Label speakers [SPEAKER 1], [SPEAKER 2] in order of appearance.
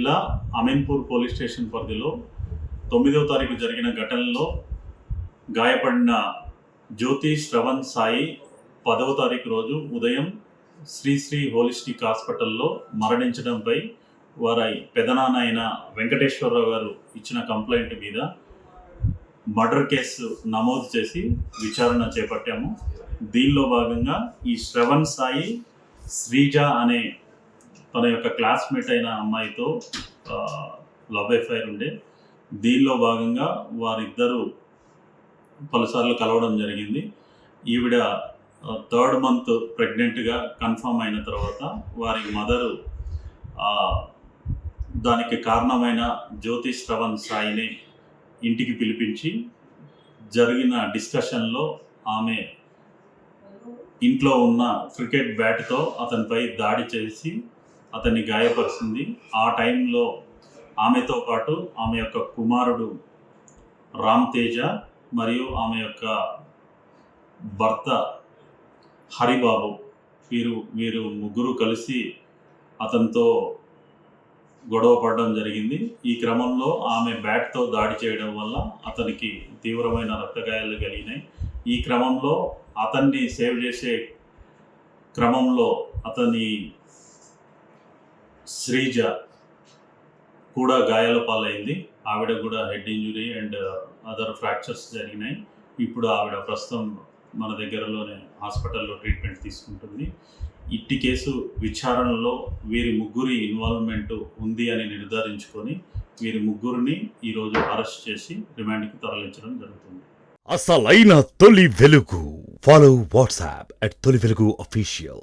[SPEAKER 1] జిల్లా Ameenpur police station పరిధిలో 9వ తారీఖు జరిగిన ఘటనలో గాయపడిన జ్యోతి శ్రవణ్ సాయి 10వ తారీఖు రోజు ఉదయం శ్రీ హోలిస్టిక్ హాస్పిటల్లో మరణించడంపై వారి పెదనాన్న అయిన వెంకటేశ్వరరావు గారు ఇచ్చిన కంప్లైంట్ మీద మర్డర్ కేసు నమోదు చేసి విచారణ చేపట్టాము. దీనిలో భాగంగా ఈ శ్రవణ్ సాయి శ్రీజ అనే తన యొక్క క్లాస్మేట్ అయిన అమ్మాయితో లవ్ అఫైర్ ఉండే. దీనిలో భాగంగా వారిద్దరూ పలుసార్లు కలవడం జరిగింది. ఈవిడ 3rd month ప్రెగ్నెంట్గా కన్ఫర్మ్ అయిన తర్వాత వారి మదరు దానికి కారణమైన జ్యోతి శ్రవణ్ సాయిని ఇంటికి పిలిపించి జరిగిన డిస్కషన్లో ఆమె ఇంట్లో ఉన్న క్రికెట్ బ్యాట్తో అతనిపై దాడి చేసి అతన్ని గాయపరిచింది. ఆ టైంలో ఆమెతో పాటు ఆమె యొక్క కుమారుడు రామ్ తేజ మరియు ఆమె యొక్క భర్త హరిబాబు వీరు ముగ్గురు కలిసి అతనితో గొడవ పడడం జరిగింది. ఈ క్రమంలో ఆమె బ్యాట్తో దాడి చేయడం వల్ల అతనికి తీవ్రమైన రక్తగాయాలు కలిగినాయి. ఈ క్రమంలో అతన్ని సేవ్ చేసే క్రమంలో అతని శ్రీజ కూడా గాయాల పాలైంది. ఆవిడ కూడా head injury and other fractures జరిగినాయి. ఇప్పుడు ఆవిడ ప్రస్తుతం మన దగ్గరలోనే హాస్పిటల్లో ట్రీట్మెంట్ తీసుకుంటుంది. ఇట్టి కేసు విచారణలో వీరి ముగ్గురి ఇన్వాల్వ్మెంట్ ఉంది అని నిర్ధారించుకొని వీరి ముగ్గురిని ఈరోజు అరెస్ట్ చేసి రిమాండ్కి తరలించడం జరుగుతుంది.
[SPEAKER 2] అసలైన తొలి వెలుగు. ఫాలో వాట్సాప్ @తొలి వెలుగు official.